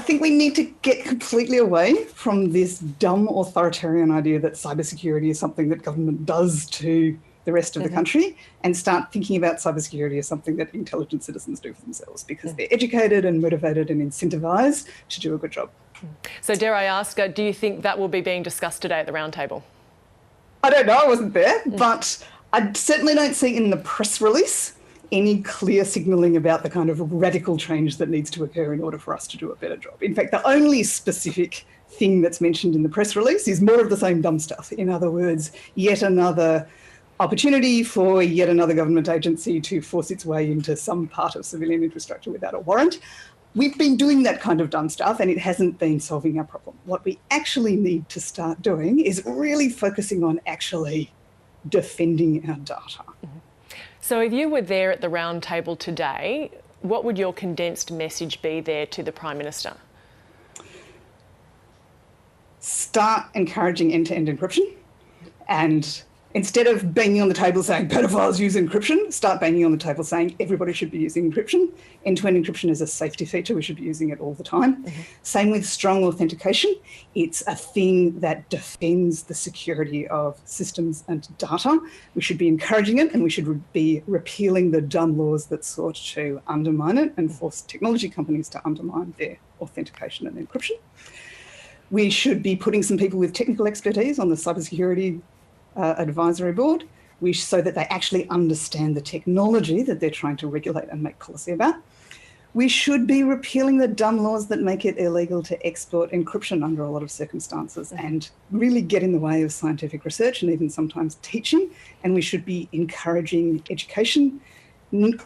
think we need to get completely away from this dumb authoritarian idea that cybersecurity is something that government does to the rest of the country and start thinking about cybersecurity as something that intelligent citizens do for themselves because they're educated and motivated and incentivised to do a good job. So dare I ask, do you think that will be being discussed today at the roundtable? I don't know, I wasn't there, but I certainly don't see in the press release any clear signalling about the kind of radical change that needs to occur in order for us to do a better job. In fact, the only specific thing that's mentioned in the press release is more of the same dumb stuff. In other words, yet another opportunity for yet another government agency to force its way into some part of civilian infrastructure without a warrant. We've been doing that kind of dumb stuff and it hasn't been solving our problem. What we actually need to start doing is really focusing on actually defending our data. So if you were there at the round table today, what would your condensed message be there to the Prime Minister? Start encouraging end-to-end encryption, and instead of banging on the table saying pedophiles use encryption, start banging on the table saying everybody should be using encryption. End-to-end encryption is a safety feature. We should be using it all the time. Same with strong authentication. It's a thing that defends the security of systems and data. We should be encouraging it and we should be repealing the dumb laws that sought to undermine it and force technology companies to undermine their authentication and encryption. We should be putting some people with technical expertise on the cybersecurity advisory board, so that they actually understand the technology that they're trying to regulate and make policy about. We should be repealing the dumb laws that make it illegal to export encryption under a lot of circumstances and really get in the way of scientific research and even sometimes teaching. And we should be encouraging education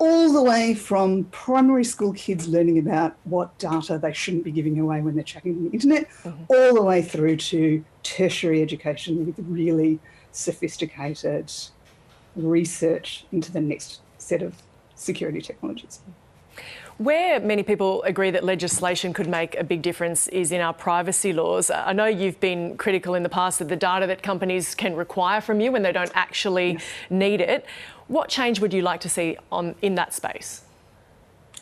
all the way from primary school kids learning about what data they shouldn't be giving away when they're chatting on the internet, all the way through to tertiary education with really sophisticated research into the next set of security technologies. Where many people agree that legislation could make a big difference is in our privacy laws. I know you've been critical in the past of the data that companies can require from you when they don't actually need it. What change would you like to see in that space?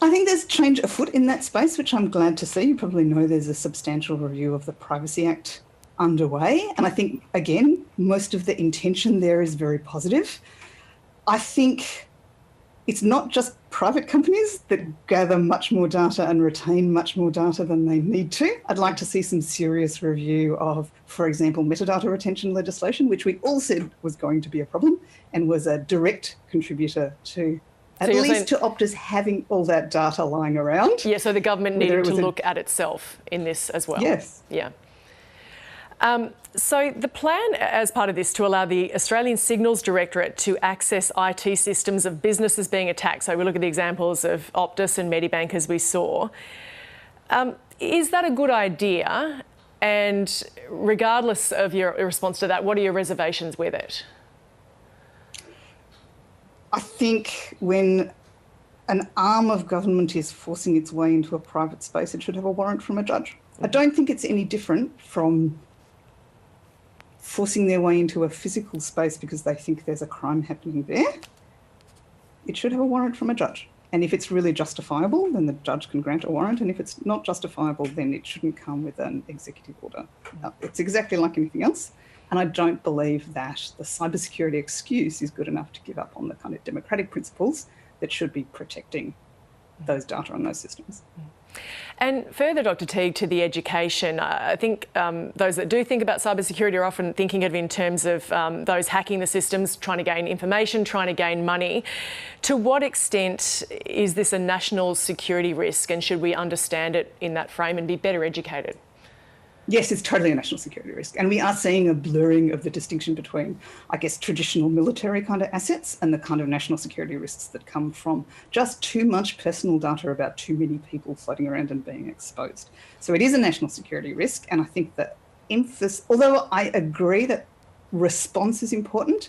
I think there's change afoot in that space, which I'm glad to see. You probably know there's a substantial review of the Privacy Act underway. And I think, again, most of the intention there is very positive. I think it's not just private companies that gather much more data and retain much more data than they need to. I'd like to see some serious review of, for example, metadata retention legislation, which we all said was going to be a problem and was a direct contributor to at least to Optus having all that data lying around. Yeah, so the government needed to look at itself in this as well. Yes. Yeah. So the plan as part of this to allow the Australian Signals Directorate to access IT systems of businesses being attacked. So we look at the examples of Optus and Medibank as we saw. Is that a good idea? And regardless of your response to that, what are your reservations with it? I think when an arm of government is forcing its way into a private space, it should have a warrant from a judge. I don't think it's any different from forcing their way into a physical space because they think there's a crime happening there. It should have a warrant from a judge. And if it's really justifiable, then the judge can grant a warrant. And if it's not justifiable, then it shouldn't come with an executive order. It's exactly like anything else. And I don't believe that the cybersecurity excuse is good enough to give up on the kind of democratic principles that should be protecting those data on those systems. And further, Dr. Teague, to the education, I think those that do think about cybersecurity are often thinking of it in terms of those hacking the systems, trying to gain information, trying to gain money. To what extent is this a national security risk, and should we understand it in that frame and be better educated? Yes, it's totally a national security risk. And we are seeing a blurring of the distinction between, I guess, traditional military kind of assets and the kind of national security risks that come from just too much personal data about too many people floating around and being exposed. So it is a national security risk. And I think that although I agree that response is important,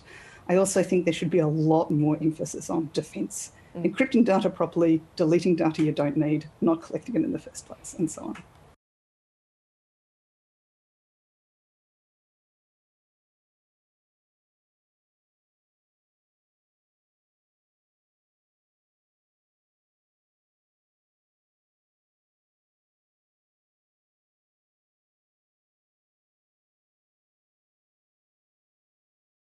I also think there should be a lot more emphasis on defence. Encrypting data properly, deleting data you don't need, not collecting it in the first place, and so on.